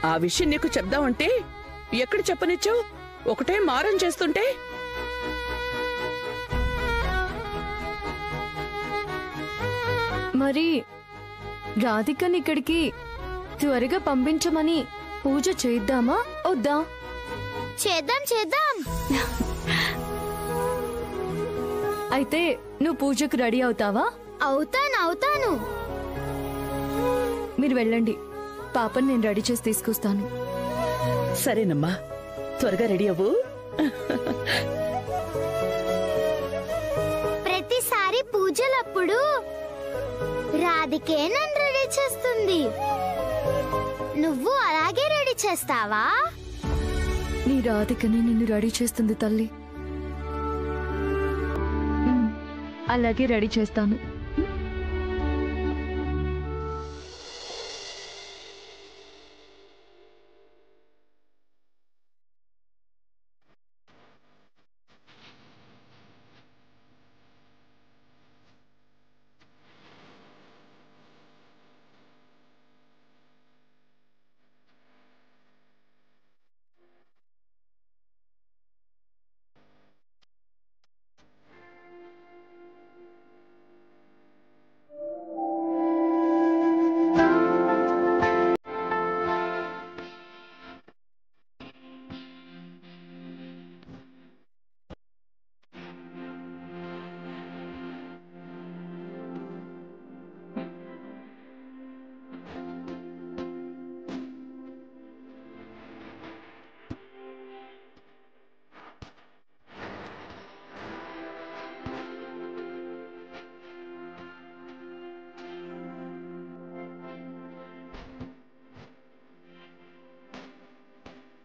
ఆ విషయం నీకు చెప్దామంటే ఎక్కడ చెప్పనిచ్చావు? ఒకటే మారం చేస్తుంటే. మరి రాధికని ఇక్కడికి త్వరగా పంపించమని పూజ చేద్దామా వద్దా? చేద్దాం చేద్దాం. అయితే నువ్వు పూజకు రెడీ అవుతావా? అవుతాను. మీరు వెళ్ళండి, పాపని నేను రెడీ చేసి తీసుకొస్తాను. సరేనమ్మా, త్వరగా రెడీ అవ్వు. ప్రతిసారి పూజలప్పుడు రాధికే నన్ను రెడీ చేస్తుంది. నువ్వు అలాగే రెడీ చేస్తావా? నీ రాధికనే నిన్ను రెడీ చేస్తుంది తల్లి. అలాగే రెడీ చేస్తాను.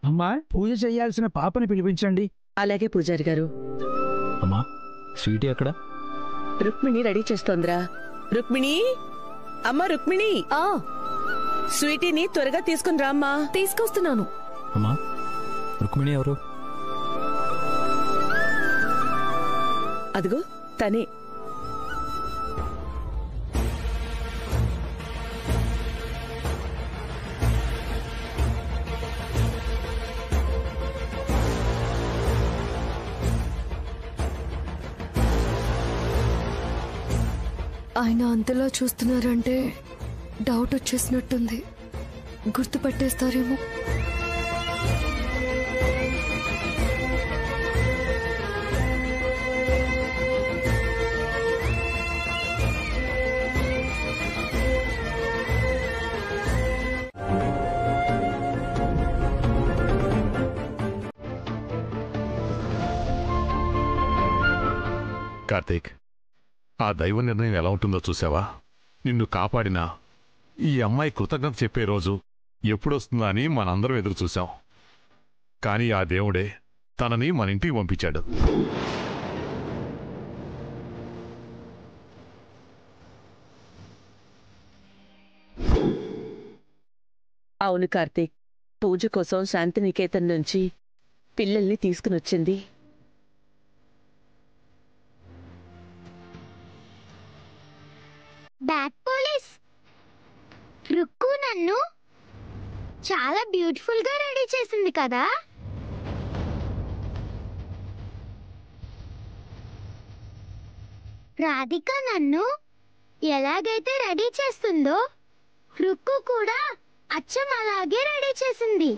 అమ్మా, పూజ చేయాల్సిన పాపని పిలిపించండి. అలాగే పూజారి గారు. అమ్మా, స్వీటీ ఎక్కడ? రుక్మిణి రెడీ చేస్తోందిరా. రుక్మిణి, అమ్మా రుక్మిణి, స్వీటీని త్వరగా తీసుకుని రామ్మా. తీసుకొస్తున్నాను. అమ్మా, రుక్మిణి ఎవరు? అదిగో తనే. ఆయన అంతలా చూస్తున్నారంటే డౌట్ వచ్చేసినట్టుంది. గుర్తుపట్టేస్తారేమో. కార్తీక్, ఆ దైవ నిర్ణయం ఎలా ఉంటుందో చూసావా? నిన్ను కాపాడినా ఈ అమ్మాయి కృతజ్ఞత చెప్పే రోజు ఎప్పుడొస్తుందా అని మనందరం ఎదురు చూశాం. కానీ ఆ దేవుడే తనని మన ఇంటికి పంపించాడు. అవును కార్తీక్, పూజ కోసం శాంతినికేతన్ నుంచి పిల్లల్ని తీసుకునొచ్చింది. బ్యాడ్ పోలీస్ రుక్కు నన్ను చాలా బ్యూటిఫుల్ గా రెడీ చేసింది కదా. రాధిక నన్ను ఎలాగైతే రెడీ చేస్తుందో రుక్కు కూడా అచ్చం అలాగే రెడీ చేసింది.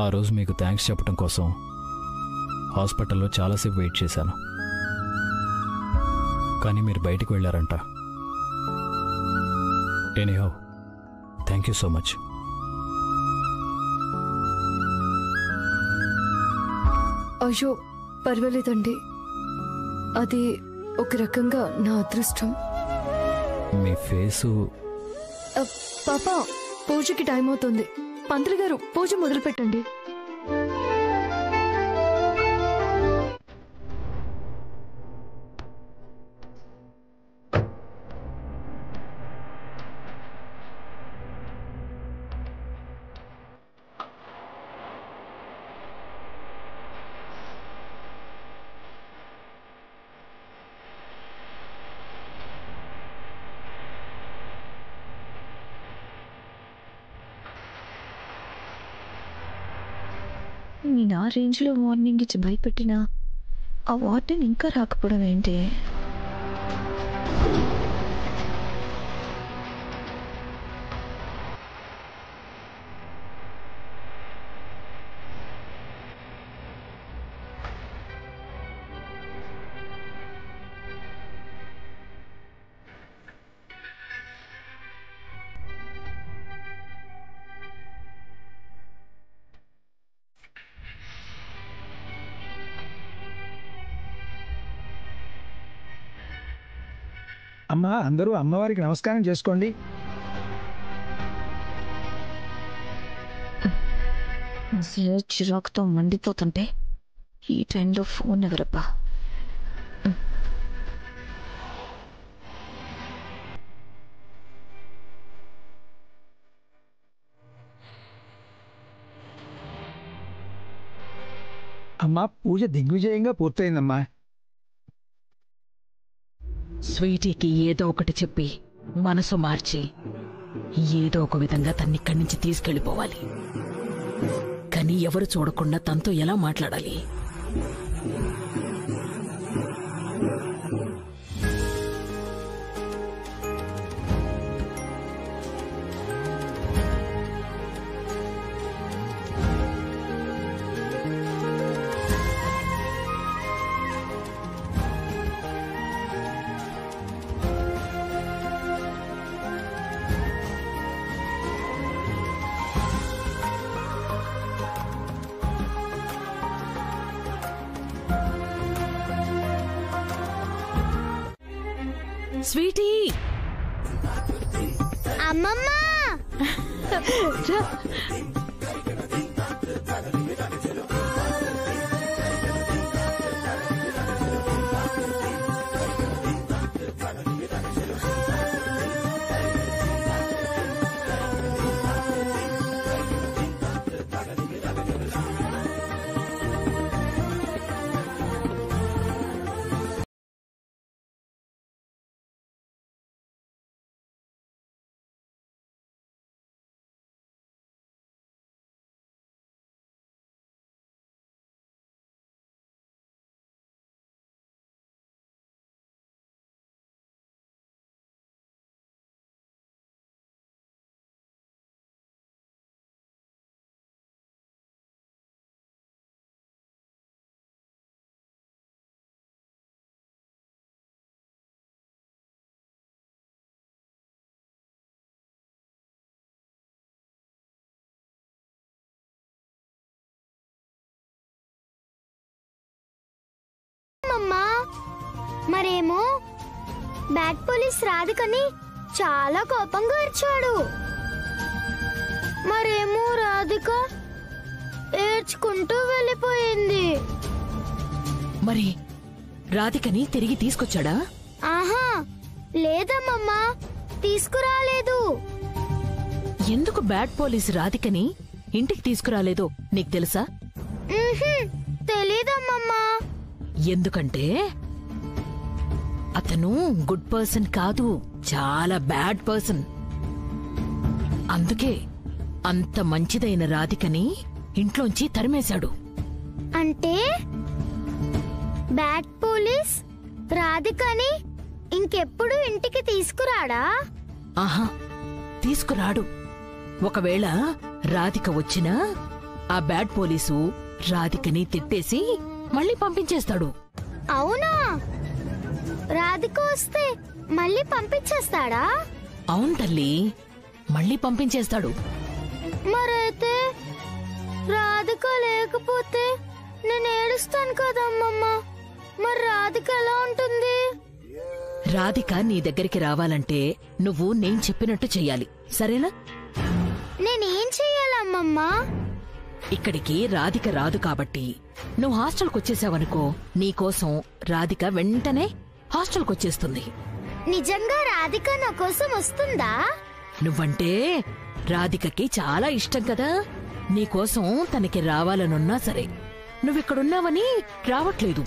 ఆ రోజు మీకు థ్యాంక్స్ చెప్పడం కోసం హాస్పిటల్లో చాలాసేపు వెయిట్ చేశాను. కానీ మీరు బయటికి వెళ్ళారంట. Anyhow, thank you so much. అయ్యో పర్వాలేదండి, అది ఒక రకంగా నా అదృష్టం. మీ ఫేసు పాప, పూజకి టైం అవుతుంది. పంతులు గారు పూజ మొదలు పెట్టండి. నేను ఆ రేంజ్లో వార్నింగ్ ఇచ్చి భయపెట్టినా ఆ వార్డెన్ ఇంకా రాకపోవడం ఏంటి? అమ్మా, అందరూ అమ్మవారికి నమస్కారం చేసుకోండి. చిరాకుతో మండిపోతుంటే ఈ టైంలో ఫోన్ ఎవరబ్బా? అమ్మా, పూజ దిగ్విజయంగా పూర్తయిందమ్మా. స్వీటీకి ఏదో ఒకటి చెప్పి మనసు మార్చి ఏదో ఒక విధంగా తన్నిక్కడి నుంచి తీసుకెళ్ళిపోవాలి. కానీ ఎవరు చూడకుండా తనతో ఎలా మాట్లాడాలి? స్వీటీ, అమ్మమ్మ, మరేమో బ్యాడ్ పోలీస్ రాధికని చాలా కోపంగా అరిచాడు. మరేమో రాధిక ఏడ్చుకుంటూ వెళ్ళిపోయింది. మరి రాధికని తిరిగి తీసుకొచ్చాడా? ఆహా, లేదమ్మమ్మా, తీసుకురాలేదు. ఎందుకు బ్యాడ్ పోలీస్ రాధికని ఇంటికి తీసుకురాలేదో నీకు తెలుసా? తెలీదమ్మమ్మా. ఎందుకంటే అతను గుడ్ పర్సన్ కాదు, చాలా బ్యాడ్ పర్సన్. అందుకే అంత మంచిదైన రాధికని ఇంట్లోంచి తరిమేశాడు. అంటే బ్యాడ్ పోలీస్ రాధికని ఇంకెప్పుడు ఇంటికి తీసుకురాడా? ఆహా, తీసుకురాడు. ఒకవేళ రాధిక వచ్చినా ఆ బ్యాడ్ పోలీసు రాధికని తిట్టేసి మళ్ళీ పంపించేస్తాడు. అవునా? రాధిక వస్తే మళ్ళీ పంపించేస్తాడా? అవును తల్లి, మళ్ళీ పంపించేస్తాడు. మరైతే రాధిక లేకపోతే నేను ఏడుస్తాను కదా అమ్మమ్మ. మరి రాధిక ఎలా ఉంటుంది? రాధిక నీ దగ్గరికి రావాలంటే నువ్వు నేను చెప్పినట్టు చెయ్యాలి, సరేనా? నేనేం చెయ్యాలమ్మమ్మ? ఇక్కడికి రాధిక రాదు కాబట్టి నువ్వు హాస్టల్కొచ్చేసావనుకో, నీకోసం రాధిక వెంటనే హాస్టల్కొచ్చేస్తుంది. నిజంగా రాధిక నా కోసం వస్తుందా? నువ్వంటే రాధికకి చాలా ఇష్టం కదా, నీకోసం తనకి రావాలనున్నా సరే నువ్విక్కడున్నావని రావట్లేదు.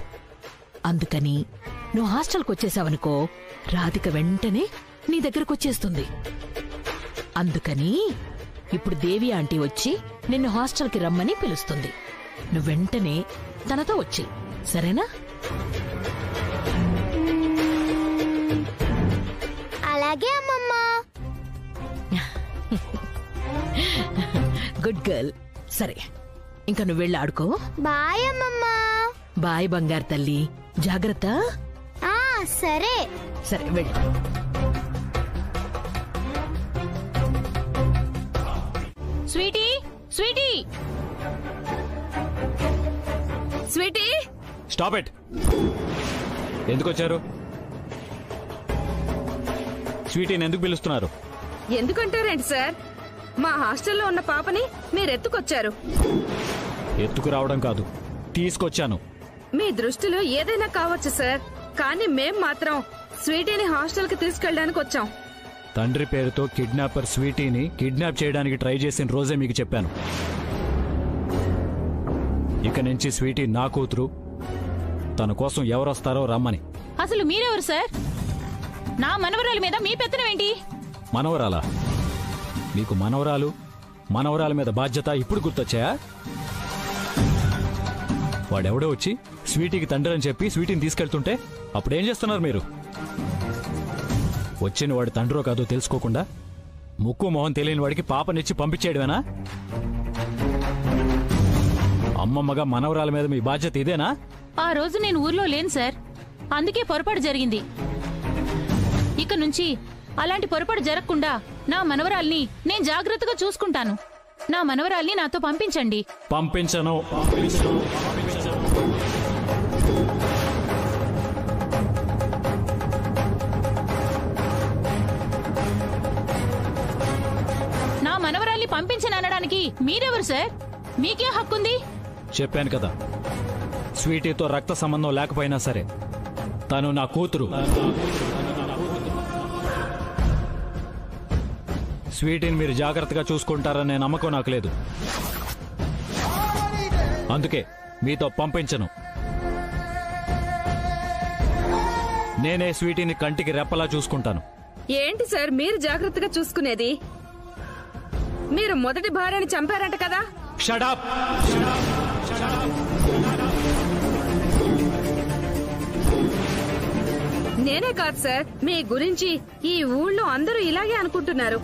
అందుకని నువ్వు హాస్టల్కొచ్చేసావనుకో, రాధిక వెంటనే నీ దగ్గరకొచ్చేస్తుంది. అందుకని ఇప్పుడు దేవి ఆంటీ వచ్చి నిన్ను హాస్టల్కి రమ్మని పిలుస్తుంది. నువ్వు వెంటనే తనతో వచ్చి, సరేనా? అలాగే అమ్మమ్మ. Good girl. సరే, ఇంకా నువ్వు వెళ్ళి ఆడుకో. బాయ్ అమ్మమ్మ. బాయ్ బంగారు తల్లి, జాగ్రత్త. సరే సరే వెళ్ళు. Sweetie, sweetie, sweetie! Stop it. ఎందుకు వచ్చారు? స్వీటీని ఎందుకు పిలుస్తున్నారు? ఎందుకంటారేంటి సార్? మా హాస్టల్లో ఉన్న పాపని మీరెత్తుకొచ్చారు. ఎత్తుకు రావడం కాదు, తీసుకొచ్చాను. మీ దృష్టిలో ఏదైనా కావచ్చు సార్, కానీ మేం మాత్రం స్వీటీని హాస్టల్కి తీసుకెళ్ళడానికి వచ్చాం. తండ్రి పేరుతో కిడ్నాపర్ స్వీటీని కిడ్నాప్ చేయడానికి ట్రై చేసిన రోజే మీకు చెప్పాను. ఇక నుంచి స్వీటీ నా కూతురు, తన కోసం ఎవరొస్తారో రమ్మని. అసలు మీరెవరు సార్? నా మనవరాల మీద మీ పెత్తనం ఏంటి? మనవరాలా? మీకు మనవరాల మీద బాధ్యత ఇప్పుడు గుర్తొచ్చాయా? వాడెవడో వచ్చి స్వీటీకి తండ్రి అని చెప్పి స్వీటీని తీసుకెళ్తుంటే అప్పుడేం చేస్తున్నారు మీరు? వచ్చిన వాడి తండ్రో కాదో తెలుసుకోకుండా ముక్కు మొహం తెలియని వాడికి పాపనిచ్చి పంపించేయడమేనా? అమ్మమ్మగా మనవరాల మీద మీ బాధ్యత ఇదేనా? ఆ రోజు నేను ఊర్లో లేను సార్, అందుకే పొరపాటు జరిగింది. ఇక నుంచి అలాంటి పొరపాటు జరగకుండా నా మనవరాల్ని నేను జాగ్రత్తగా చూసుకుంటాను. నా మనవరాల్ని నాతో పంపించండి. పంపించను. నా మనవరాల్ని పంపించననడానికి మీరెవరు సార్? మీకే హక్కుంది? చెప్పాను కదా, స్వీటీతో రక్త సంబంధం లేకపోయినా సరే తను నా కూతురు. స్వీటీని మీరు జాగ్రత్తగా చూసుకుంటారనే నమ్మకం నాకు లేదు, అందుకే మీతో పంపించను. నేనే స్వీటీని కంటికి రెప్పలా చూసుకుంటాను. ఏంటి సార్ మీరు జాగ్రత్తగా చూసుకునేది? మీరు మొదటి భార్యని చంపారంట కదా? Shut up. నేనే కాదు సార్, మీ గురించి ఈ ఊళ్ళో అందరూ ఇలాగే అనుకుంటున్నారు.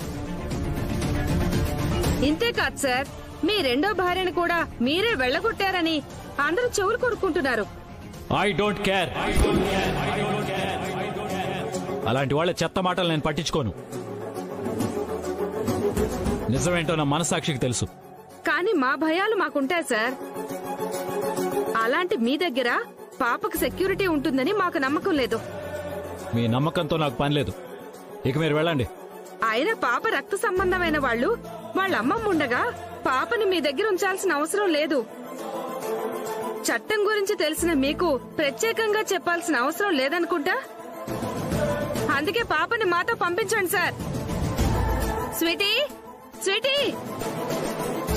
ఇంతే కాదు సార్, మీ రెండో భార్యను కూడా మీరే వెళ్ళగొట్టారని అందరూ చెవులు కొరుక్కుంటున్నారు. I don't care. అలాంటి వాళ్ళ చెత్త మాటలు నేను పట్టించుకోను. నిజమేంటో నా మనసాక్షికి తెలుసు. కానీ మా భయాలు మాకుంటాయి సార్. అలాంటి మీ దగ్గర పాపకు సెక్యూరిటీ ఉంటుందని మాకు నమ్మకం లేదు. మీ నమ్మకంతో నాకు పని లేదు, ఇక మీరు వెళ్ళండి. అయినా పాప రక్త సంబంధమైన వాళ్ళు వాళ్ళ అమ్మమ్మ ఉండగా పాపని మీ దగ్గర ఉంచాల్సిన అవసరం లేదు. చట్టం గురించి తెలిసిన మీకు ప్రత్యేకంగా చెప్పాల్సిన అవసరం లేదనుకుంటా. అందుకే పాపని మాతో పంపించండి సార్. స్వీటీ, స్వీటీ,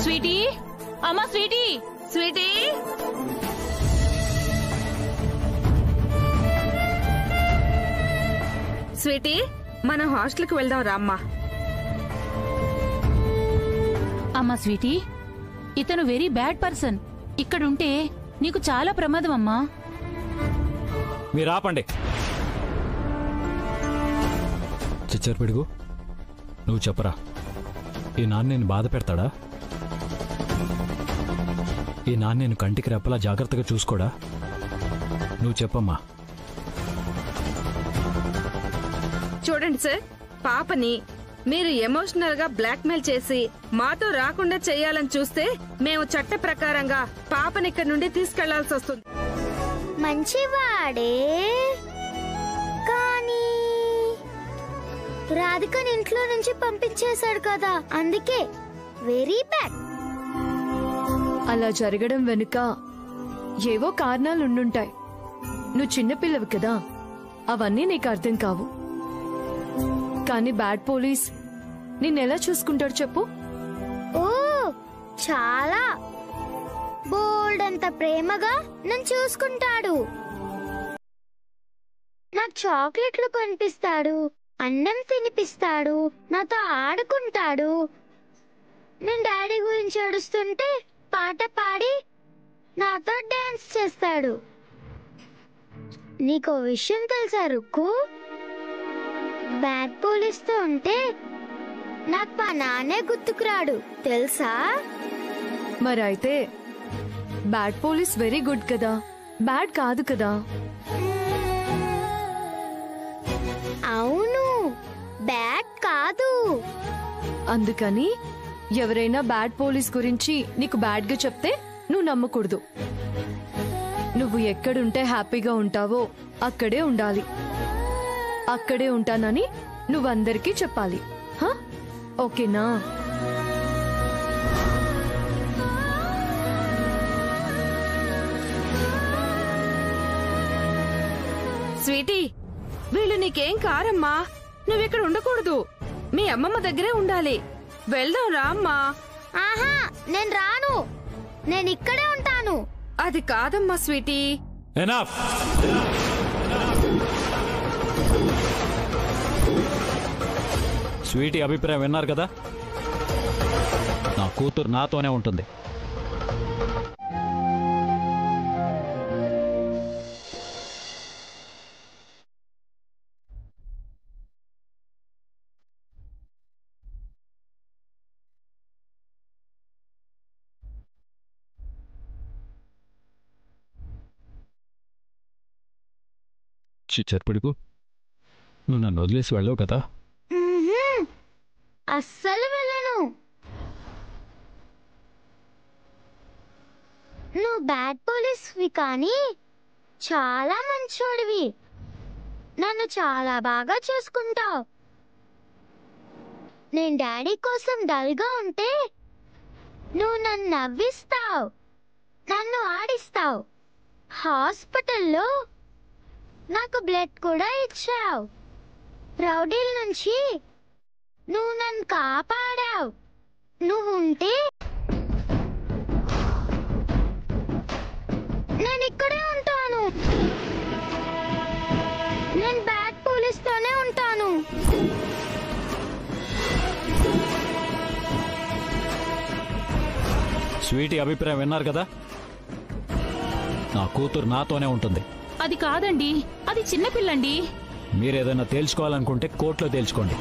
స్వీటీ, అమ్మా స్వీటీ, స్వీటీ. స్వీటీ, మనం హాస్టల్కి వెళ్దాం రామ్మా. అమ్మా స్వీటీ, ఇతను వెరీ బ్యాడ్ పర్సన్. ఇక్కడుంటే నీకు చాలా ప్రమాదం అమ్మా. మీరు ఆపండి. చిచ్చర్ పిడుగు, నువ్వు చెప్పరా, ఈ నాన్న నేను బాధ పెడతాడా? ఈ నాన్న నేను కంటికి రెప్పలా జాగ్రత్తగా చూసుకోడా? నువ్వు చెప్పమ్మా. చూడండి సార్, పాపని మీరు ఎమోషనల్ గా బ్లాక్మెయిల్ చేసి మాతో రాకుండా చెయ్యాలని చూస్తే మేము చట్ట ప్రకారంగా పాపని ఇక్కడి నుండి తీసుకెళ్లాల్సి వస్తుంది. మంచివాడే కానీ రాధికని ఇంట్లో నుంచి పంపించేశాడు కదా, అందుకే వెరీ బ్యాడ్. అలా జరగడం వెనుక ఏవో కారణాలు ఉండుంటాయి. నువ్వు చిన్నపిల్లవి కదా, అవన్నీ నీకు అర్థం కావు. కానీ బ్యాడ్ పోలీస్ నిన్నెలా చూసుకుంటాడు చెప్పు? ఓ చాలా బోల్డ్ అంత ప్రేమగా నన్ను చూసుకుంటాడు. నాకు చాక్లెట్లు కొనిపిస్తాడు, అన్నం తినిపిస్తాడు, నాతో ఆడుకుంటాడు. నేను డాడీ గురించి ఏడుస్తుంటే పాట పాడి నాతో డాన్స్ చేస్తాడు. నీకో విషయం తెలుసా రుక్కు? బ్యాడ్ పోలీస్తో ఉంటే నాకు మా నాన్నే గుర్తుకురాడు తెలుసా? మరైతే బ్యాడ్ పోలీస్ వెరీ గుడ్ కదా, బ్యాడ్ కాదు కదా? అవును, బ్యాడ్ కాదు. అందుకని ఎవరైనా బ్యాడ్ పోలీస్ గురించి నీకు బ్యాడ్ గా చెప్తే నువ్వు నమ్మకూడదు. నువ్వు ఎక్కడుంటే హ్యాపీగా ఉంటావో అక్కడే ఉండాలి. అక్కడే ఉంటానని నువ్వందరికీ చెప్పాలి. ఓకేనా? స్వీటీ, వీళ్ళు నీకేం కారమ్మా. నువ్విక్కడ ఉండకూడదు, మీ అమ్మమ్మ దగ్గరే ఉండాలి. వెళ్దాం రా అమ్మా. ఆహా, నేను రాను, నేను ఇక్కడే ఉంటాను. అది కాదమ్మా స్వీటీ. ఎనఫ్. స్వీటీ అభిప్రాయం విన్నారు కదా, నా కూతురు నాతోనే ఉంటుంది. చిచ్చర్పడుకు, నువ్వు నన్ను వదిలేసి వెళ్ళవు కదా? అస్సలు వెళ్ళను. నువ్వు బ్యాడ్ పోలీస్వి కానీ చాలా మంచోడివి. నన్ను చాలా బాగా చూసుకుంటావు. నేను డాడీ కోసం డల్గా ఉంటే నువ్వు నన్ను నవ్విస్తావు, నన్ను ఆడిస్తావు. హాస్పిటల్లో నాకు బ్లడ్ కూడా ఇచ్చావు. రౌడీల నుంచి నువ్వు నన్ను కాపాడావు. నువ్వు ఉంటే నేను ఇక్కడే ఉంటాను. నేను బ్యాడ్ పోలీస్తోనే ఉంటాను. స్వీటీ అభిప్రాయం విన్నారు కదా, నా కూతురు నాతోనే ఉంటుంది. అది కాదండి, అది చిన్నపిల్లండి. మీరేదైనా తేల్చుకోవాలనుకుంటే కోర్టులో తేల్చుకోండి.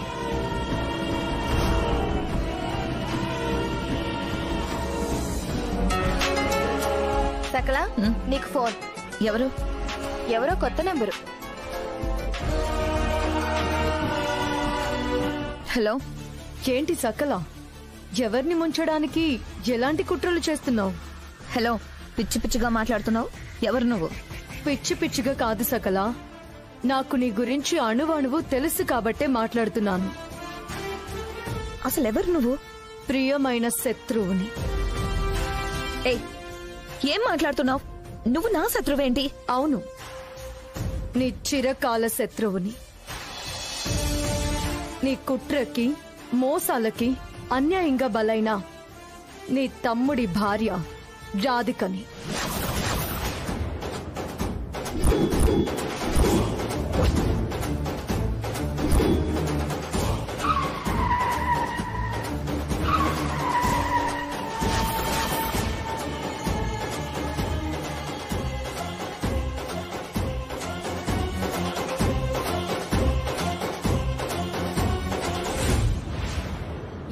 సకల, నీకు ఫోన్. ఎవరో కొత్త నెంబరు. హలో, ఏంటి సకల? ఎవరిని ముంచడానికి ఎలాంటి కుట్రలు చేస్తున్నావు? హలో, పిచ్చి పిచ్చిగా మాట్లాడుతున్నావు. ఎవరు నువ్వు? పిచ్చి పిచ్చిగా కాదు సకల, నాకు నీ గురించి అణువణువు తెలుసు కాబట్టే మాట్లాడుతున్నాను. అసలు ఎవరు నువ్వు? ప్రియమైన శత్రువుని. ఏం మాట్లాడుతున్నావు? నువ్వు నా శత్రువేంటి? అవును, నీ చిరకాల శత్రువుని. నీ కుట్రకి మోసాలకి అన్యాయంగా బలైన నీ తమ్ముడి భార్య రాధికని.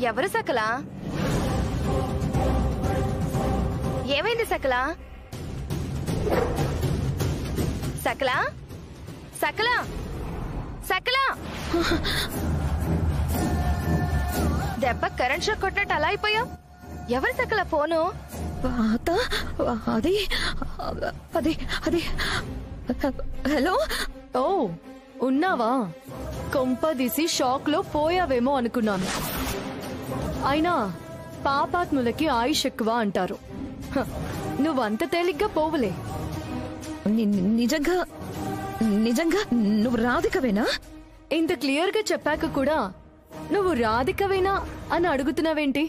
ఎవరు సకల? ఏమైంది సకల? సకల, సకల, సకల! దెబ్బ కరెంట్ షాక్ కొట్టినట్టు అలా అయిపోయాం. ఎవరి సకల ఫోను? అది అది అది హలో. ఓ ఉన్నావా? కొంపదీసి షాక్ లో పోయావేమో అనుకున్నాను. అయినా పాపాత్ములకి ఆయుష్ ఎక్కువ అంటారు. నువ్వంత తేలిగ్గా పోవులే. నిజంగా నిజంగా నువ్వు రాధికవేనా? ఇంత క్లియర్ గా చెప్పాక కూడా నువ్వు రాధికవేనా అని అడుగుతున్నావేంటి?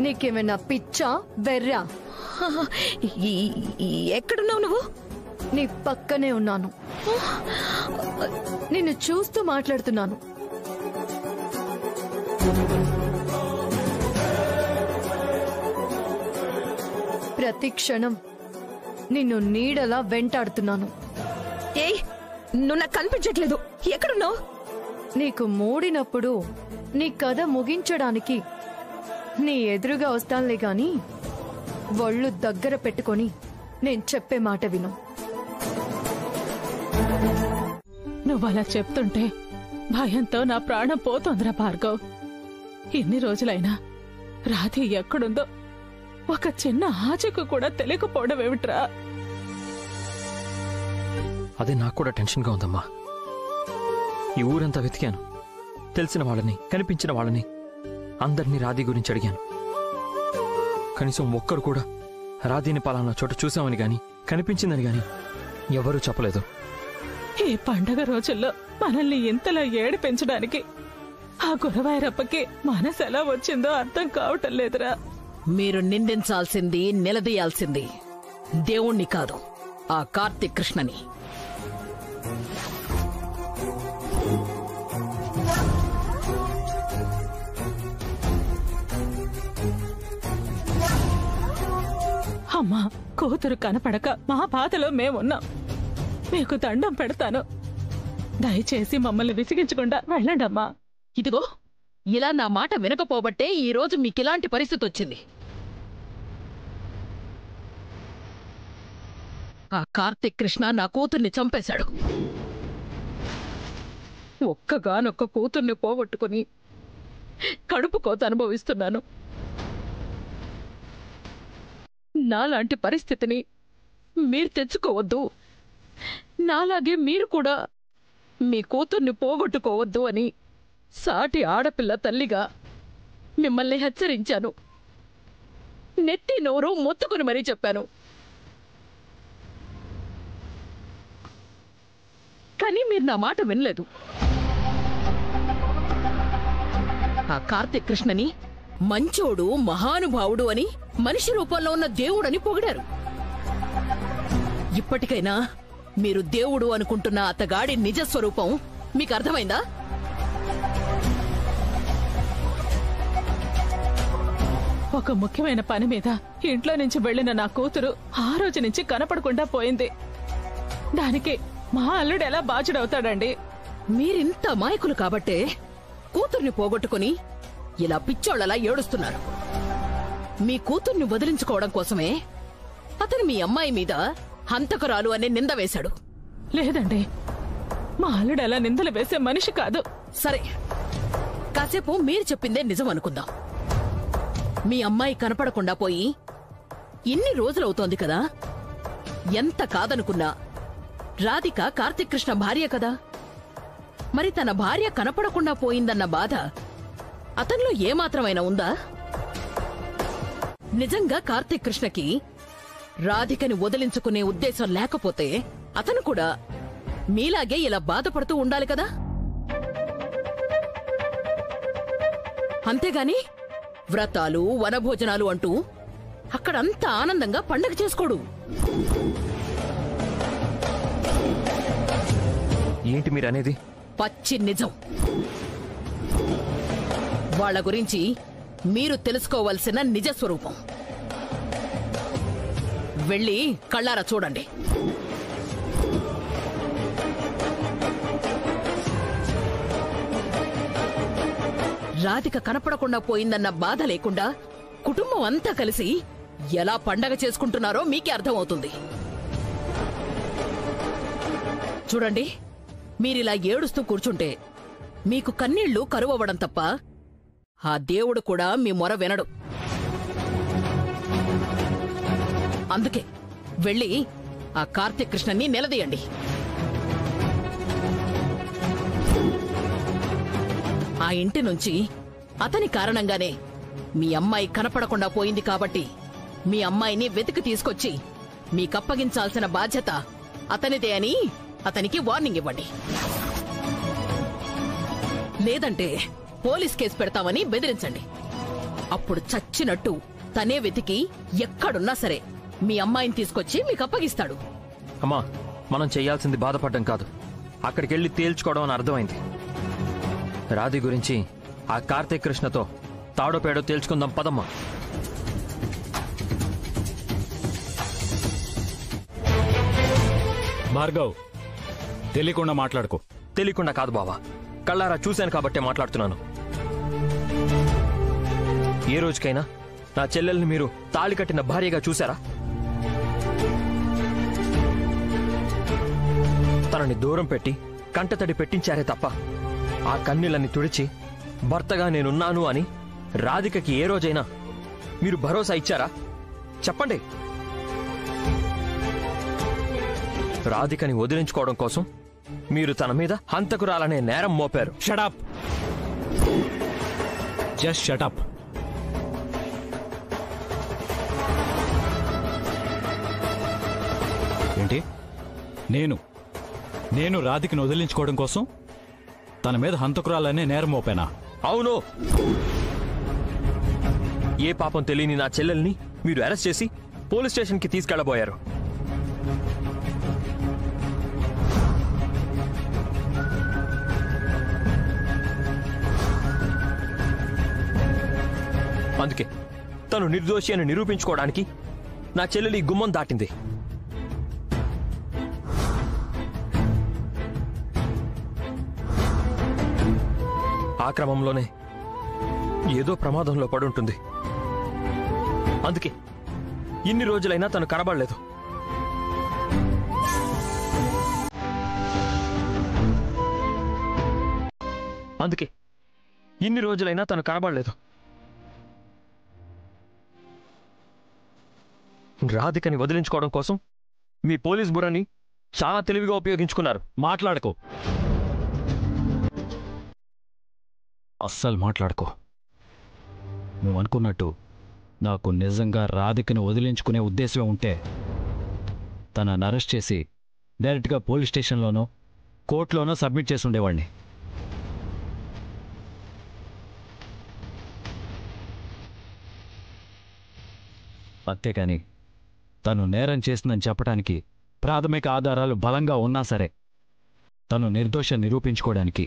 నీకేమైనా పిచ్చా బెర్రా? ఎక్కడున్నావు నువ్వు? నీ పక్కనే ఉన్నాను. నిన్ను చూస్తూ మాట్లాడుతున్నాను. ప్రతి క్షణం నిన్ను నీడలా వెంటాడుతున్నాను. ఏయ్, నువ్వు నాకు కనిపించట్లేదు. ఎక్కడున్నావు? నీకు మూడినప్పుడు నీ కథ ముగించడానికి నీ ఎదురుగా వస్తానులే గాని ఒళ్ళు దగ్గర పెట్టుకొని నేను చెప్పే మాట విను. నువ్వలా చెప్తుంటే భయంతో నా ప్రాణం పోతోందిరా భార్గవ్. ఇన్ని రోజులైనా రాధి ఎక్కడుందో ఒక చిన్న ఆచకు కూడా తెలియకపోవడం ఏమిట్రా? అదే నాకు కూడా టెన్షన్గా ఉందమ్మా. ఈ ఊరంతా వెతికాను. తెలిసిన వాళ్ళని, కనిపించిన వాళ్ళని, అందరినీ రాధి గురించి అడిగాను. కనీసం ఒక్కరు కూడా రాధిని పలానా చోట చూసామని గాని, కనిపించిందని గాని ఎవరూ చెప్పలేదు. ఈ పండగ రోజుల్లో మనల్ని ఇంతలా ఏడిపించడానికి ఆ గురవాయరప్పకి మనసు ఎలా వచ్చిందో అర్థం కావటం లేదురా. మీరు నిందించాల్సింది, నిలదీయాల్సింది దేవుణ్ణి కాదు, ఆ కార్తీక్ కృష్ణని. అమ్మా, కూతురు కనపడక మా బాధలో మేమున్నాం. మీకు దండం పెడతాను. దయచేసి మమ్మల్ని విసిగించకుండా వెళ్ళండమ్మా. ఇదిగో ఇలా నా మాట వినకపోబట్టే ఈ రోజు మీకిలాంటి పరిస్థితి వచ్చింది. ఆ కార్తీక్ కృష్ణ నా కూతుర్ని చంపేశాడు. ఒక్కగానొక్క కూతుర్ని పోగొట్టుకుని కడుపు కోత అనుభవిస్తున్నాను. నాలాంటి పరిస్థితిని మీరు తెచ్చుకోవద్దు. నాలాగే మీరు కూడా మీ కూతుర్ని పోగొట్టుకోవద్దు అని సాటి ఆడపిల్ల తల్లిగా మిమ్మల్ని హెచ్చరించాను. నెత్తి నోరు మొత్తుకుని మరీ చెప్పాను. కానీ మీరు నా మాట వినలేదు. ఆ కార్తీక్ కృష్ణని మంచోడు, మహానుభావుడు అని, మనిషి రూపంలో ఉన్న దేవుడని పొగిడారు. ఇప్పటికైనా మీరు దేవుడు అనుకుంటున్న అతగాడి నిజస్వరూపం మీకు అర్థమైందా? ఒక ముఖ్యమైన పని మీద ఇంట్లో నుంచి వెళ్లిన నా కూతురు ఆ రోజు నుంచి కనపడకుండా పోయింది. దానికి మా అల్లుడు ఎలా బాధ్యుడవుతాడండి? మీరింత అమాయకులు కాబట్టే కూతుర్ని పోగొట్టుకుని ఇలా పిచ్చోళ్లలా ఏడుస్తున్నారు. మీ కూతుర్ని వదిలించుకోవడం కోసమే అతను మీ అమ్మాయి మీద హంతకురాలు అనే నింద వేశాడు. లేదండి, మా అల్లుడు అలా నిందలు వేసే మనిషి కాదు. సరే, కాసేపు మీరు చెప్పిందే నిజం అనుకుందాం. మీ అమ్మాయి కనపడకుండా పోయి ఇన్ని రోజులవుతోంది కదా. ఎంత కాదనుకున్నా రాధిక కార్తీక్ కృష్ణ భార్య కదా. మరి తన భార్య కనపడకుండా పోయిందన్న బాధ అతనిలో ఏమాత్రమైనా ఉందా? నిజంగా కార్తీక్ కృష్ణకి రాధికని వదిలించుకునే ఉద్దేశం లేకపోతే అతను కూడా మీలాగే ఇలా బాధపడుతూ ఉండాలి కదా. అంతేగాని వ్రతాలు, వనభోజనాలు అంటూ అక్కడంతా ఆనందంగా పండగ చేసుకోడు. ఏంటి మీరనేది? పచ్చి నిజం. వాళ్ళ గురించి మీరు తెలుసుకోవలసిన నిజస్వరూపం వెళ్ళి కళ్ళారా చూడండి. రాధిక కనపడకుండా పోయిందన్న బాధ లేకుండా కుటుంబం అంతా కలిసి ఎలా పండగ చేసుకుంటున్నారో మీకే అర్థమవుతుంది. చూడండి, మీరిలా ఏడుస్తూ కూర్చుంటే మీకు కన్నీళ్లు కరువవ్వడం తప్ప ఆ దేవుడు కూడా మీ మొర వినడు. అందుకే వెళ్ళి ఆ కార్తీక్ కృష్ణని నిలదీయండి. ఆ ఇంటి నుంచి అతని కారణంగానే మీ అమ్మాయి కనపడకుండా పోయింది కాబట్టి మీ అమ్మాయిని వెతికి తీసుకొచ్చి మీకప్పగించాల్సిన బాధ్యత అతనిదే అని అతనికి వార్నింగ్ ఇవ్వండి. లేదంటే పోలీస్ కేసు పెడతామని బెదిరించండి. అప్పుడు చచ్చినట్టు తనే వెతికి ఎక్కడున్నా సరే మీ అమ్మాయిని తీసుకొచ్చి మీకు అప్పగిస్తాడు. అమ్మా, మనం చెయ్యాల్సింది బాధపడడం కాదు, అక్కడికెళ్ళి తేల్చుకోవడం అని అర్థమైంది. రాధి గురించి ఆ కార్తీక్ కృష్ణతో తాడో పేడో తేల్చుకుందాం పదమ్మా. భార్గవ్, తెలియకుండా మాట్లాడుకో. తెలియకుండా కాదు బావా, కళ్ళారా చూశాను కాబట్టే మాట్లాడుతున్నాను. ఏ రోజుకైనా నా చెల్లెల్ని మీరు తాళి కట్టిన భార్యగా చూశారా? తనని దూరం పెట్టి కంటతడి పెట్టించారే తప్ప ఆ కన్నీళ్ళని తుడిచి భర్తగా నేనున్నాను అని రాధికకి ఏ రోజైనా మీరు భరోసా ఇచ్చారా? చెప్పండి. రాధికని వదిలించుకోవడం కోసం మీరు తన మీద హంతకురాలనే నేరం మోపారు. Shut up, just shut up. ఏంటి? నేను రాధికని వదిలించుకోవడం కోసం తన మీద హంతకురాలనే నేరం మోపానా? అవును. ఏ పాపం తెలియని నా చెల్లెల్ని మీరు అరెస్ట్ చేసి పోలీస్ స్టేషన్కి తీసుకెళ్లబోయారు. అందుకే తను నిర్దోషి అని నిరూపించుకోవడానికి నా చెల్లెలి గుమ్మం దాటింది. ఆ క్రమంలోనే ఏదో ప్రమాదంలో పడుంటుంది. అందుకే ఇన్ని రోజులైనా తను కనబడలేదు. రాధికని వదిలించుకోవడం కోసం మీ పోలీస్ బుర్రని చాలా తెలివిగా ఉపయోగించుకున్నారు. మాట్లాడుకో, అస్సలు మాట్లాడుకో. నువ్వు అనుకున్నట్టు నాకు నిజంగా రాధికని వదిలించుకునే ఉద్దేశమే ఉంటే తనని అరెస్ట్ చేసి డైరెక్ట్గా పోలీస్ స్టేషన్లోనో కోర్టులోనో సబ్మిట్ చేసి ఉండేవాడిని. అంతేకాని తను నేరం చేసిందని చెప్పడానికి ప్రాథమిక ఆధారాలు బలంగా ఉన్నా సరే తను నిర్దోషం నిరూపించుకోవడానికి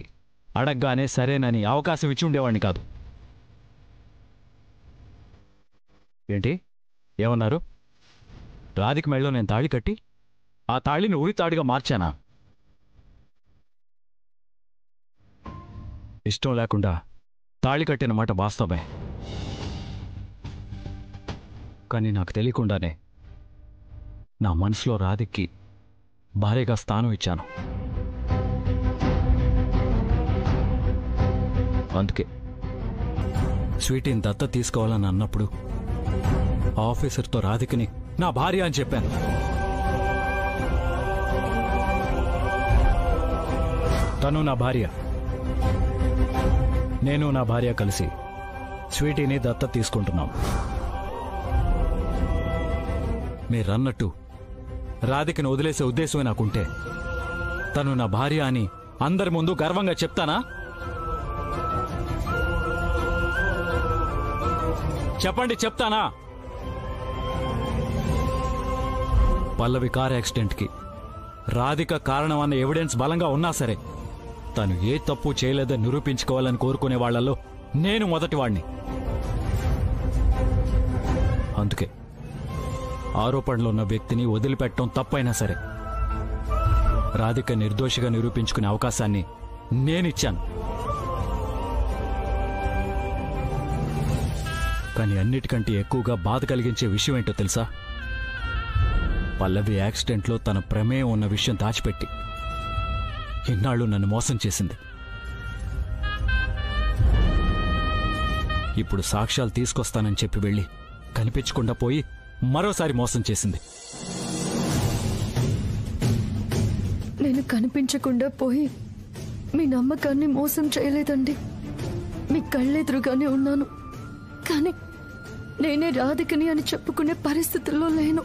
అడగ్గానే సరేనని అవకాశం ఇచ్చి ఉండేవాడిని కాదు. ఏంటి ఏమన్నారు? రాధిక మెళ్ళలో నేను తాళి కట్టి ఆ తాళిని ఉరి తాడిగా మార్చానా? ఇష్టం లేకుండా తాళి కట్టిన మాట వాస్తవమే. కానీ నాకు తెలియకుండానే నా మనసులో రాధిక్కి భార్యగా స్థానం ఇచ్చాను. అందుకే స్వీటీని దత్త తీసుకోవాలని అన్నప్పుడు ఆఫీసర్తో రాధికని నా భార్య అని చెప్పాను. తను నా భార్య, నేను నా భార్య కలిసి స్వీటీని దత్త తీసుకుంటున్నాం. మీరన్నట్టు రాధికని వదిలేసే ఉద్దేశమే నాకుంటే తను నా భార్య అని అందరి ముందు గర్వంగా చెప్తానా? చెప్పండి, చెప్తానా? పల్లవి కార్ యాక్సిడెంట్కి రాధిక కారణం అన్న ఎవిడెన్స్ బలంగా ఉన్నా సరే తను ఏ తప్పు చేయలేదని నిరూపించుకోవాలని కోరుకునే వాళ్లలో నేను మొదటివాణ్ణి. అందుకే ఆరోపణలో ఉన్న వ్యక్తిని వదిలిపెట్టడం తప్పైనా సరే రాధిక నిర్దోషిగా నిరూపించుకునే అవకాశాన్ని నేనిచ్చాను. కానీ అన్నిటికంటే ఎక్కువగా బాధ కలిగించే విషయం ఏంటో తెలుసా? పల్లవి యాక్సిడెంట్లో తన ప్రమేయం ఉన్న విషయం దాచిపెట్టి ఇన్నాళ్ళు నన్ను మోసం చేసింది. ఇప్పుడు సాక్ష్యాలు తీసుకొస్తానని చెప్పి వెళ్ళి కనిపించకుండా పోయి మరోసారి మోసం చేసింది. నేను కనిపించకుండా పోయి మీ నమ్మకాన్ని మోసం చేయలేదండి. మీ కళ్ళెదురుగానే ఉన్నాను, కానీ నేనే రాధికని అని చెప్పుకునే పరిస్థితుల్లో లేను.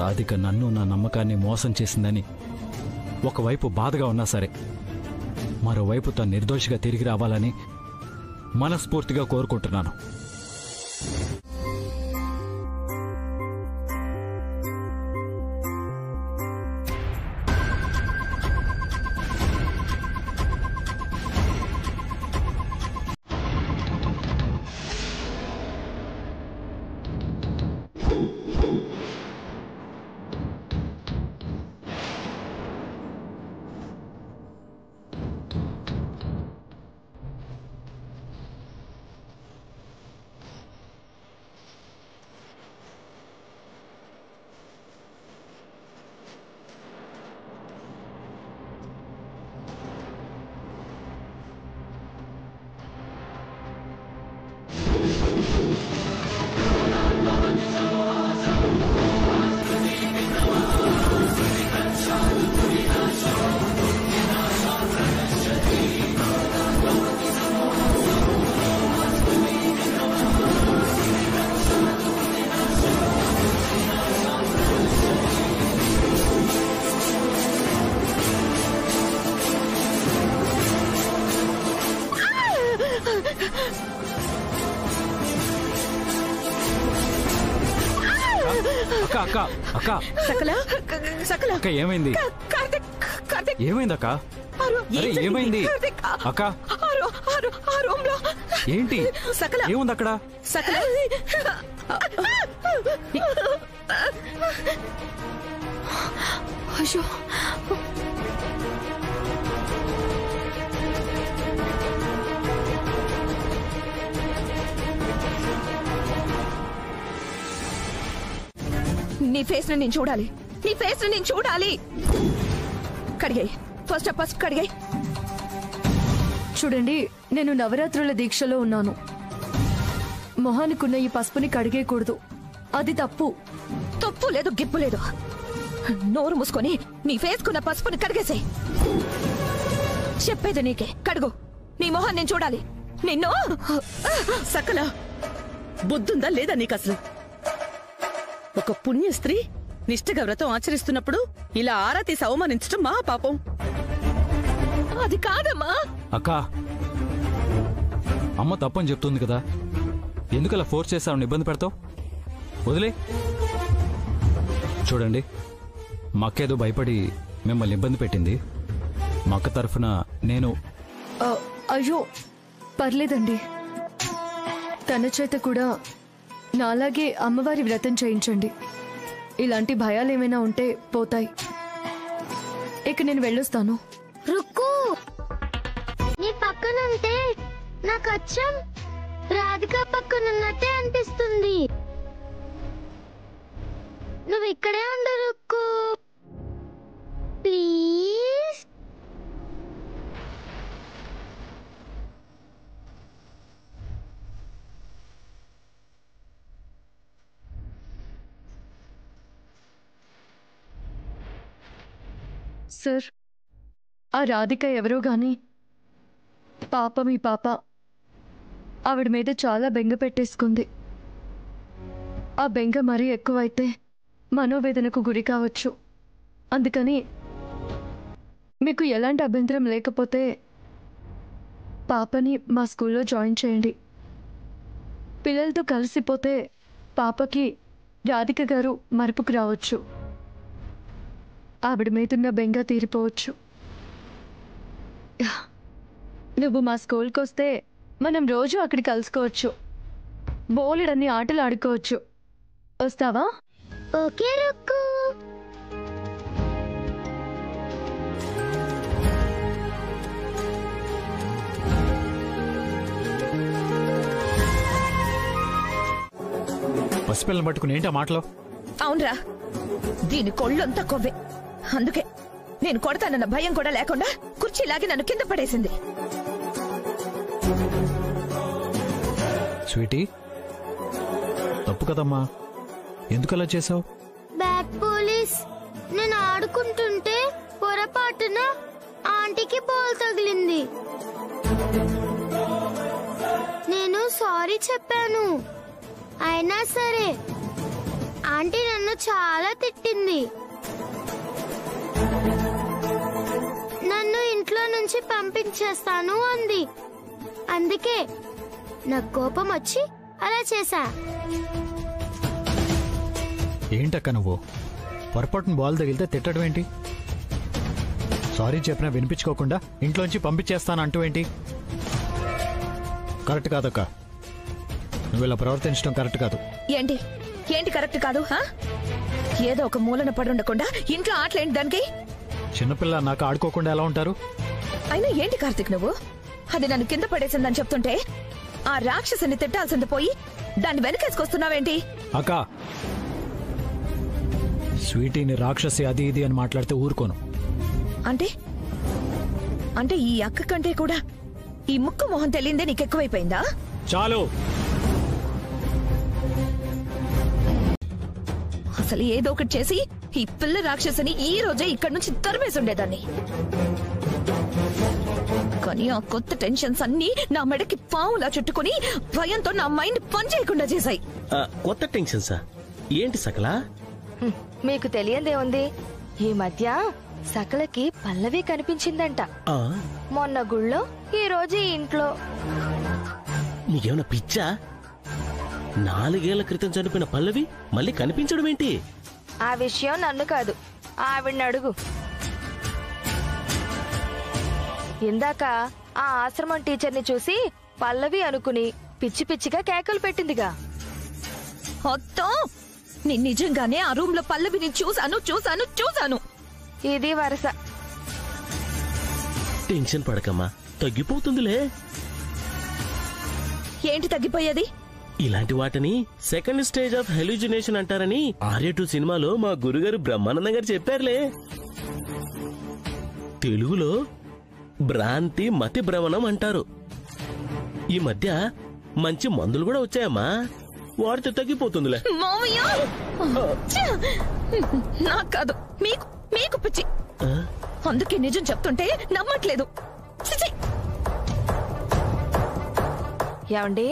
రాధిక నన్ను నా నమ్మకాన్ని మోసం చేసిందని ఒకవైపు బాధగా ఉన్నా సరే, మరోవైపు తను నిర్దోషిగా తిరిగి రావాలని మనస్ఫూర్తిగా కోరుకుంటున్నాను. అక్క అక్క సకల సకల అక్క ఏమైంది? ఏమైంది అక్క? ఏమైంది అక్క? ఏంటి ఏముంది అక్కడ? సకల అయ్యో, నీ ఫేస్ నేను చూడాలి, నీ ఫేస్ నేను చూడాలి. కడిగాయి, ఫస్ట్ ఆ పసుపు కడిగాయి. చూడండి, నేను నవరాత్రుల దీక్షలో ఉన్నాను. మొహానికున్న ఈ పసుపుని కడిగేయకూడదు, అది తప్పు. తప్పు లేదు, గిప్పు లేదు. నోరు మూసుకొని నీ ఫేస్ కున్న పసుపుని కడిగేసే. చెప్పేది నీకే, కడుగు. నీ మొహాన్ని నేను చూడాలి. నిన్ను సకల బుద్ధుందా లేదా నీకు అసలు? ఒక పుణ్య స్త్రీ నిష్ఠగా వ్రతం ఆచరిస్తున్నప్పుడు ఇలా ఆరా తీసి అవమానించడం మా పాపం. అది కాదమ్మా. అక్క, అమ్మ తప్పని చెప్తుంది కదా, ఎందుకలా ఫోర్స్ చేసి ఇబ్బంది పెడతావు? వదిలే. చూడండి, మా అక్క ఏదో భయపడి మిమ్మల్ని ఇబ్బంది పెట్టింది. మా అక్క తరఫున నేను అయ్యో పర్లేదండి, తన చేత కూడా నాలాగే అమ్మవారి వ్రతం చేయించండి. ఇలాంటి భయాలు ఏమైనా ఉంటే పోతాయి. ఇక నేను వెళ్ళొస్తాను. రుక్కు, నీ పక్కనుంటే నాకు అచ్చం రాధిక పక్కనున్నట్టే అనిపిస్తుంది. నువ్వు ఇక్కడే ఉండు రుక్కు, ప్లీజ్. సార్, ఆ రాధిక ఎవరో గాని పాపం ఈ పాప ఆవిడ మీద చాలా బెంగ పెట్టేసుకుంది. ఆ బెంగ మరీ ఎక్కువైతే మనోవేదనకు గురి కావచ్చు. అందుకని మీకు ఎలాంటి అభ్యంతరం లేకపోతే పాపని మా స్కూల్లో జాయిన్ చేయండి. పిల్లలతో కలిసిపోతే పాపకి రాధిక గారు మరుపుకు రావచ్చు, ఆవిడ మీదున్న బెంగ తీరిపోవచ్చు. నువ్వు మా స్కూల్కి వస్తే మనం రోజు అక్కడికి కలుసుకోవచ్చు, బోలెడన్ని ఆటలు ఆడుకోవచ్చు. వస్తావా? ఓకే రుక్కు. పసిపిల్లని పట్టుకుని ఏంటి ఆ మాటలో? అవునరా, దీని కొళ్ళంతా కొవ్వే. అందుకే నేను కొడతానన్న భయం కూడా లేకుండా కుర్చీ లాగి నన్ను కింద పడేసింది. స్వీటీ, తప్పు కదమ్మా, ఎందుకలా చేసావు? బ్యాడ్ పోలీస్, నేను ఆడుకుంటుంటే పొరపాటున ఆంటీకి బాల్ తగిలింది. నేను సారీ చెప్పాను, అయినా సరే ఆంటీ నన్ను చాలా తిట్టింది. నన్ను ఇంట్లో నుంచి పంపించేస్తాను అంది. అందుకే నాకు కోపం వచ్చి అలా చేశా. ఏంటక్క నువ్వు పొరపాటున బాల్ తగిలితే తిట్టడం ఏంటి? సారీ చెప్పినా వినిపించుకోకుండా ఇంట్లోంచి పంపించేస్తాను అంటూ ఏంటి? కరెక్ట్ కాదక్క, నువ్వు ఇలా ప్రవర్తించడం కరెక్ట్ కాదు. ఏంటి ఏంటి కరెక్ట్ కాదు? ఏదో ఒక మూలన పడి ఉండకుండా ఇంట్లో ఆటలేంటి దానికి? చిన్నపిల్ల నాకు ఆడుకోకుండా ఎలా ఉంటారు? అయినా ఏంటి కార్తిక్ నువ్వు అది నన్ను కింద పడేసిందని చెప్తుంటే ఆ రాక్షసుని తిట్టాల్సింది పోయి దాన్ని వెనకేసుకొస్తున్నావేంటి? అక్క, స్వీటీని రాక్షసి అది ఇది అని మాట్లాడితే ఊరుకోను. అంటే అంటే ఈ అక్క కంటే కూడా ఈ ముక్కు మొహం తెలియందే నీకెక్కువైపోయిందా? చాలు. అసలు ఏదో ఒకటి చేసి ఈ పిల్ల రాక్షసుని ఈ రోజే ఇక్కడి నుంచి తరిమేసి ఉండేదాన్ని. కానీ ఆ కొత్త టెన్షన్స్ అన్ని నా మెడకి పావులా చుట్టుకుని భయంతో నా మైండ్ పని చేయకుండా చేశాయి. కొత్త టెన్షన్సా? ఏంటి సకలా? మీకు తెలియందే ఉంది, ఈ మధ్య సకలకి పల్లవి కనిపించిందంట. మొన్న గుళ్ళో, ఈ రోజు ఇంట్లో. నీకేమన్నా పిచ్చా? 4 ఏళ్ల క్రితం చనిపోయిన పల్లవి మళ్ళీ కనిపించడం ఏంటి? ఆ విషయం నన్ను కాదు, ఆవిడ్ని అడుగు. ఇందాక ఆ ఆశ్రమం టీచర్ని చూసి పల్లవి అనుకుని పిచ్చి పిచ్చిగా కేకలు పెట్టిందిగా. నేను నిజంగానే ఆ రూమ్ లో పల్లవిని చూశాను. ఇది వరస. టెన్షన్ పడకమ్మా, తగ్గిపోతుందిలే. ఏంటి తగ్గిపోయేది? ఇలాంటి వాటిని సెకండ్ స్టేజ్ ఆఫ్ హెల్యూజినేషన్ అంటారని ఆర్య2 సినిమాలో మా గురుగారు బ్రహ్మానందం గారు చెప్పారులే. తెలుగులో భ్రాంతి మతి భ్రమణం అంటారు. ఈ మధ్య మంచి మందులు కూడా వచ్చాయమ్మా, వాడితే తగ్గిపోతుందిలే. నాకు కాదు, మీకు పిచ్చి. అందుకే నిజం చెప్తుంటే నమ్మట్లేదు. ఏమండి,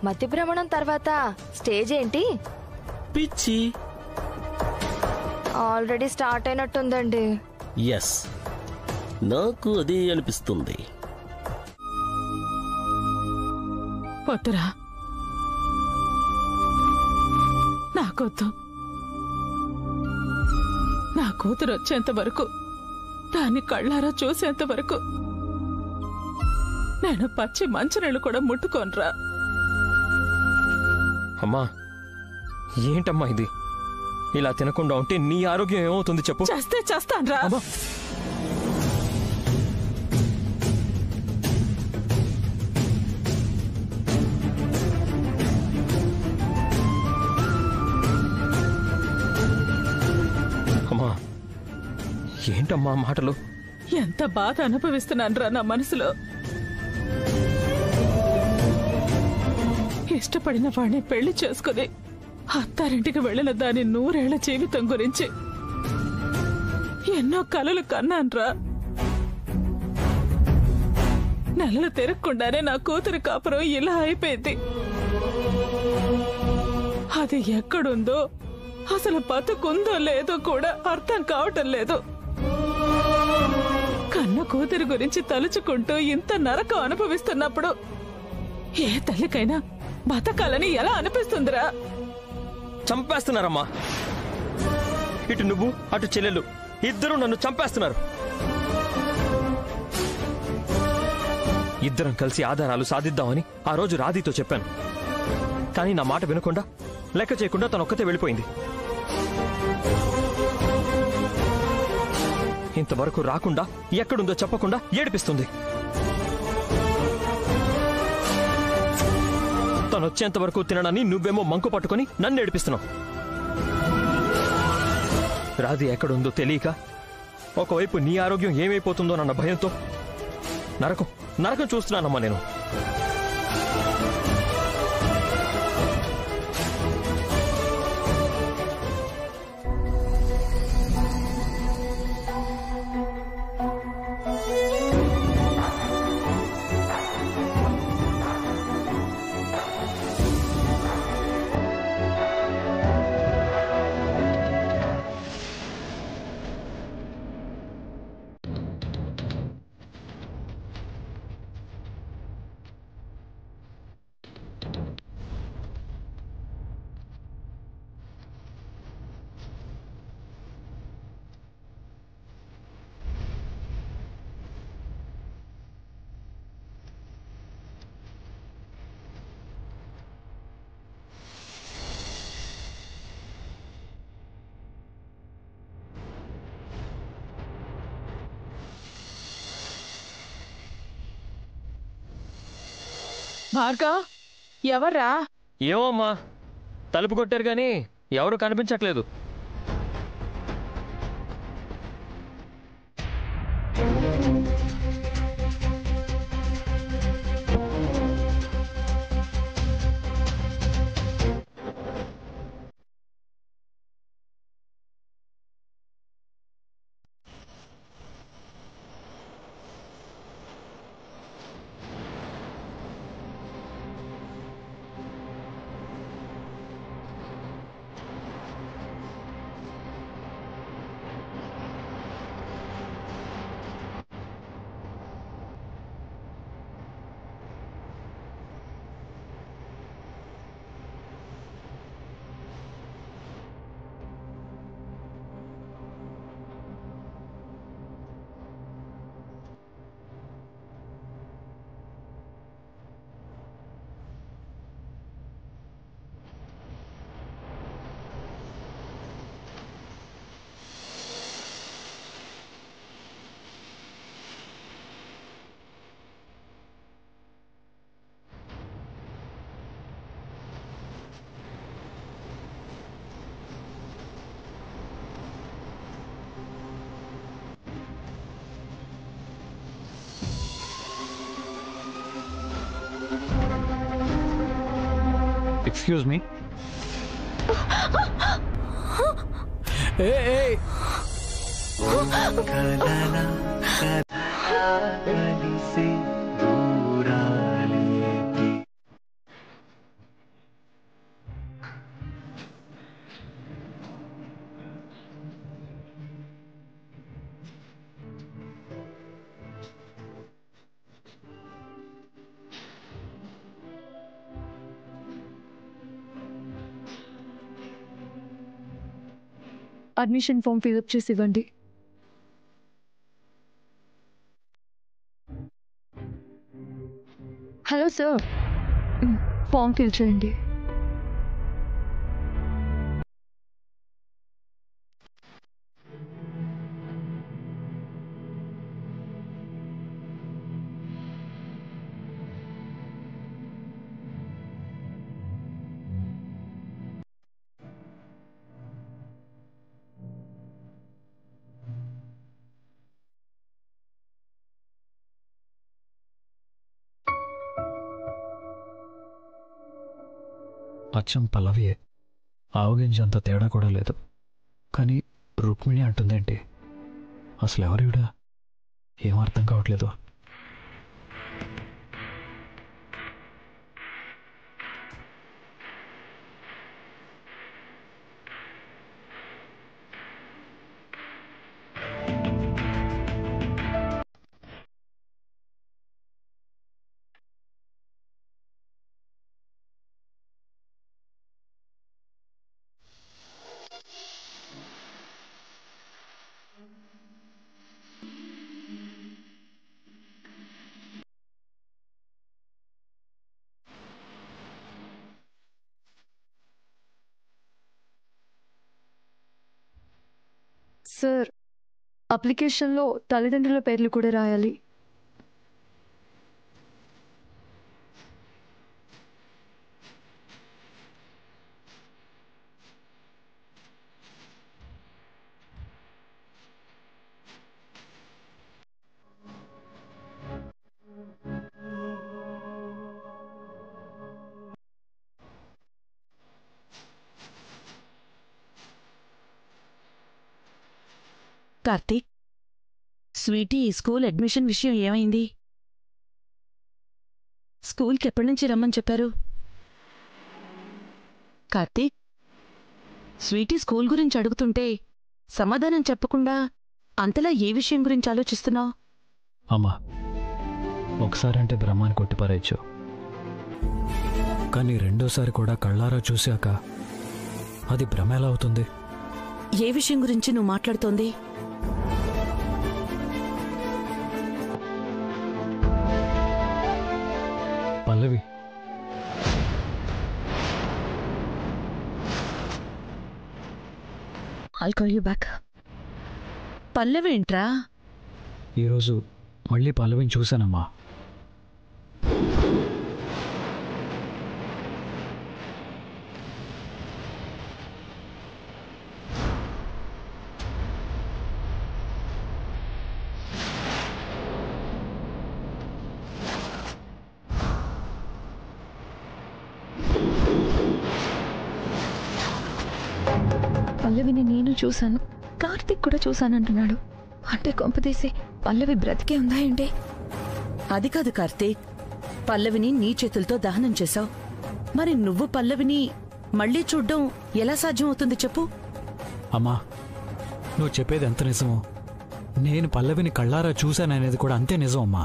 మతి భ్రమణం తర్వాత స్టేజ్ ఏంటి? పిచ్చి. Already start అయినట్టుందండి. ఎస్, నాకు అదే అనిపిస్తుంది. వద్దురా, నాకొద్దు. నా కూతురు వచ్చేంత వరకు, దాన్ని కళ్ళారా చూసేంత వరకు నేను పచ్చి మంచినీళ్ళు కూడా ముట్టుకోనరా. అమ్మా, ఏంటమ్మా ఇది? ఇలా తినకుండా ఉంటే నీ ఆరోగ్యం ఏమవుతుంది చెప్పు? చేస్తే చేస్తాన్రా. అమ్మా, ఏంటమ్మా మాటలు? ఎంత బాధ అనుభవిస్తున్నాన్రా నా మనసులో. ఇష్టపడిన వాడిని పెళ్లి చేసుకుని అత్తారింటికి వెళ్లిన దాని 100 ఏళ్ల జీవితం గురించి ఎన్నో కలలు కన్నాన్రా. నెలలు తిరగకుండానే నా కూతురు కాపురం ఇలా అయిపోయింది. అది ఎక్కడుందో, అసలు బతుకుందో లేదో కూడా అర్థం కావటం లేదు. కన్న కూతురు గురించి తలుచుకుంటూ ఇంత నరకం అనుభవిస్తున్నప్పుడు ఏ తల్లికైనా బతకాలని ఎలా అనిపిస్తుందిరా? చంపేస్తున్నారమ్మా. ఇటు నువ్వు, అటు చెల్లెలు, ఇద్దరు నన్ను చంపేస్తున్నారు. ఇద్దరం కలిసి ఆధారాలు సాధిద్దామని ఆ రోజు రాధితో చెప్పాను. కానీ నా మాట వినకుండా, లెక్క చేయకుండా తనొక్కతే వెళ్ళిపోయింది. ఇంతవరకు రాకుండా, ఎక్కడుందో చెప్పకుండా ఏడిపిస్తుంది. తనొచ్చేంత వరకు తినడాన్ని నువ్వేమో మంకు పట్టుకుని నన్ను ఏడిపిస్తున్నావు. రాధి ఎక్కడుందో తెలియక ఒకవైపు నీ ఆరోగ్యం ఏమైపోతుందో నన్న భయంతో నరకం నరకం చూస్తున్నానమ్మా నేను. భార్గవ్, ఎవర్రా? ఏమోమ్మా, తలుపు కొట్టారు కానీ ఎవరు కనిపించట్లేదు. Excuse me. Hey. Admission form fill up చేసి ఇవ్వండి. హలో సార్, ఫామ్ ఫిల్ చేయండి. అచ్చం పల్లవియే, ఆవగింజంత తేడా కూడా లేదు. కానీ రుక్మిణి అంటుందేంటి? అసలు ఎవరివిడా? ఏం అర్థం కావట్లేదు. సార్, అప్లికేషన్లో తల్లిదండ్రుల పేర్లు కూడా రాయాలి. కార్తీక్, స్వీటీ స్కూల్ అడ్మిషన్ విషయం ఏమైంది? స్కూల్కి ఎప్పటి నుంచి రమ్మని చెప్పారు? కార్తీక్, స్వీటీ స్కూల్ గురించి అడుగుతుంటే సమాధానం చెప్పకుండా అంతలా ఏ విషయం గురించి ఆలోచిస్తున్నావు? అమ్మా, ఒకసారి అంటే బ్రహ్మాన్ని కొట్టిపారేయచ్చు, కానీ రెండోసారి కూడా కళ్ళారా చూశాక అది భ్రమ ఎలా అవుతుంది? ఏ విషయం గురించి నువ్వు మాట్లాడుతోంది? పల్లవి. I'll call you back. పల్లవి ఏంట్రా? ఈరోజు మళ్ళీ పల్లవిని చూశానమ్మా. పల్లవిని నేను చూశాను, కార్తీక్ కూడా చూశానంటున్నాడు. అంటే కొంపదీసి పల్లవి బ్రతికే ఉందా ఏంటి? అది కాదు కార్తీక్, పల్లవిని నీ చేతులతో దహనం చేశావు. మరి నువ్వు పల్లవిని మళ్ళీ చూడ్డం ఎలా సాధ్యమవుతుంది చెప్పు? అమ్మా, నువ్వు చెప్పేది ఎంత నిజమో నేను పల్లవిని కళ్ళారా చూశాననేది కూడా అంతే నిజం అమ్మా.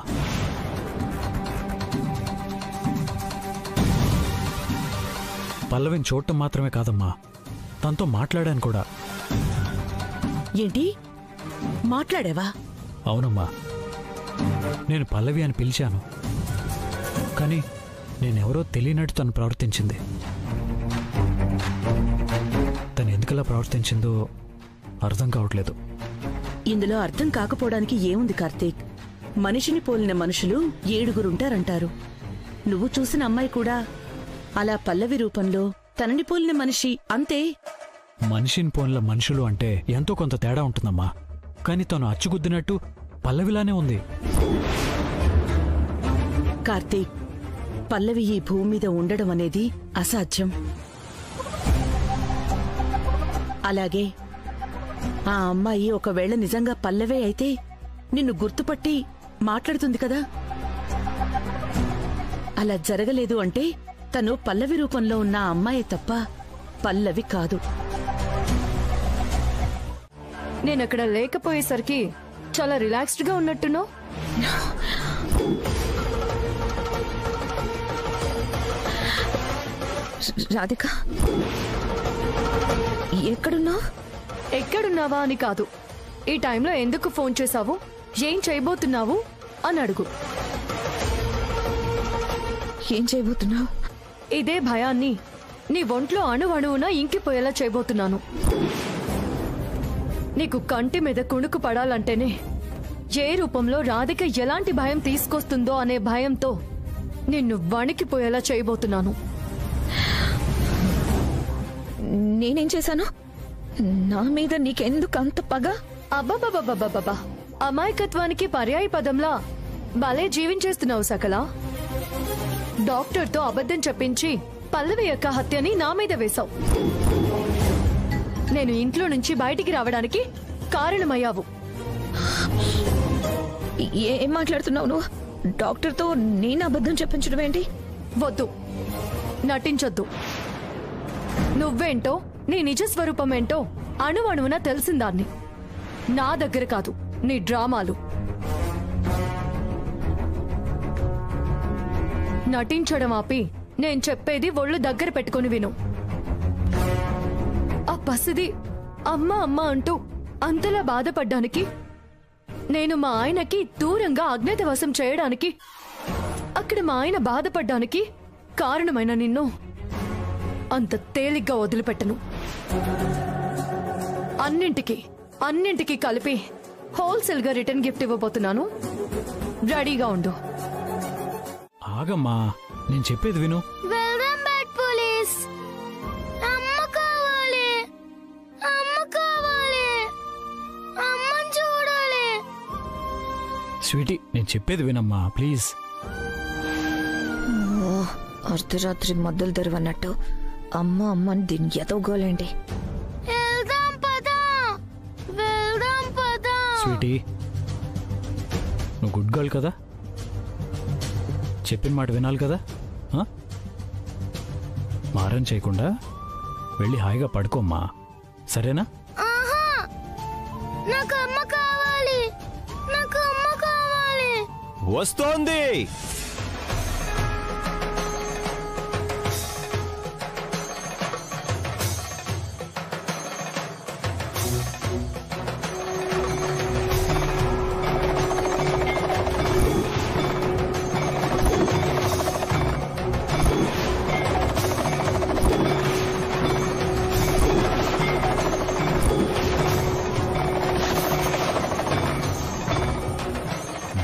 పల్లవిని చూడటం మాత్రమే కాదమ్మా, తనతో మాట్లాడాను కూడా. ఏంటి, మాట్లాడావా? అవునమ్మా, నేను పల్లవి అని పిలిచాను, కానీ నేనెవరో తెలియనట్టు తను ప్రవర్తించింది. తను ఎందుకలా ప్రవర్తించిందో అర్థం కావట్లేదు. ఇందులో అర్థం కాకపోవడానికి ఏముంది కార్తీక్? మనిషిని పోలిన మనుషులు 7గురుంటారంటారు. నువ్వు చూసిన అమ్మాయి కూడా అలా పల్లవి రూపంలో తనని పోలిన మనిషి, అంతే. మనిషిని పోలిన మనుషులు అంటే ఎంతో కొంత తేడా ఉంటుందమ్మా, కానీ తను అచ్చుగుద్దినట్టు పల్లవిలానే ఉంది. కార్తీక్, పల్లవి ఈ భూమి మీద ఉండడం అనేది అసాధ్యం. అలాగే ఆ అమ్మాయి ఒకవేళ నిజంగా పల్లవే అయితే నిన్ను గుర్తుపట్టి మాట్లాడుతుంది కదా. అలా జరగలేదు అంటే తను పల్లవి రూపంలో ఉన్న ఆ అమ్మాయి తప్ప పల్లవి కాదు. నేనక్కడ లేకపోయేసరికి చాలా రిలాక్స్డ్ గా ఉన్నట్టున్నావు. రాధిక, ఎక్కడున్నావు? ఎక్కడున్నావా అని కాదు, ఈ టైంలో ఎందుకు ఫోన్ చేశావు, ఏం చేయబోతున్నావు అని అడుగు. ఏం చేయబోతున్నావు? ఇదే భయాన్ని నీ ఒంట్లో అణువణువున ఇంకిపోయేలా చేయబోతున్నాను. నీకు కంటి మీద కుణుకు పడాలంటేనే ఏ రూపంలో రాధిక ఎలాంటి భయం తీసుకొస్తుందో అనే భయంతో నిన్ను వణికిపోయేలా చేయబోతున్నాను. నేనేం చేశాను? నా మీద నీకెందుకు అంత పగ? అబ్బబ్బబ్బబ్బబ్బబ్బా, అమాయకత్వానికి పర్యాయ పదంలా భలే జీవించేస్తున్నావు సకల. డాక్టర్తో అబద్ధం చెప్పించి పల్లవి యొక్క హత్యని నా మీద వేశావు. నేను ఇంట్లో నుంచి బయటికి రావడానికి కారణమయ్యావు. ఏం మాట్లాడుతున్నావు నువ్వు? డాక్టర్తో నేను అబద్ధం చెప్పించడం ఏంటి? వద్దు, నటించొద్దు. నువ్వేంటో, నీ నిజ స్వరూపమేంటో అణువణువున తెలిసిందాన్ని. నా దగ్గర కాదు నీ డ్రామాలు. నటించడం ఆపి నేను చెప్పేది ఒళ్ళు దగ్గర పెట్టుకుని విను. ఆ పసిది అమ్మ అమ్మ అంటూ అంతలా బాధపడ్డానికి, నేను మా ఆయనకి దూరంగా అజ్ఞాతవాసం చేయడానికి, అక్కడ మా ఆయన బాధపడ్డానికి కారణమైన నిన్ను అంత తేలిగ్గా వదిలిపెట్టను. అన్నింటికి కలిపి హోల్సేల్ గా రిటర్న్ గిఫ్ట్ ఇవ్వబోతున్నాను. రెడీగా ఉండు. ఆగమ్మా, నేను చెప్పేది విను. Welcome back police. అమ్మ కావాలి, అమ్మ కావాలి, అమ్మని చూడాలి. స్వీటీ, నేను చెప్పేది వినమ్మా ప్లీజ్. అర్ధరాత్రి మద్దలు తెరవన్నట్టు అమ్మ అమ్మని దీన్ని ఎదవగోలేండి. వెళ్దాం పదా, వెళ్దాం పదా. స్వీటీ, నువ్వు గుడ్ గర్ల్ కదా, చెప్పిన మాట వినాలి కదా. మారం చేయకుండా వెళ్ళి హాయిగా పడుకోమ్మా, సరేనా? నాకు అమ్మ కావాలి, నాకు అమ్మ కావాలి. వస్తోంది.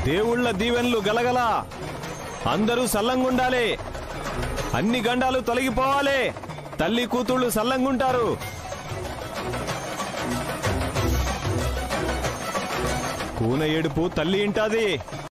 దేవుళ్ళ దీవెనలు గలగల, అందరూ సల్లంగుండాలి, అన్ని గండాలు తొలగిపోవాలి, తల్లి కూతుళ్ళు సల్లంగుంటారు. కూన ఏడుపు తల్లి ఇంటాది.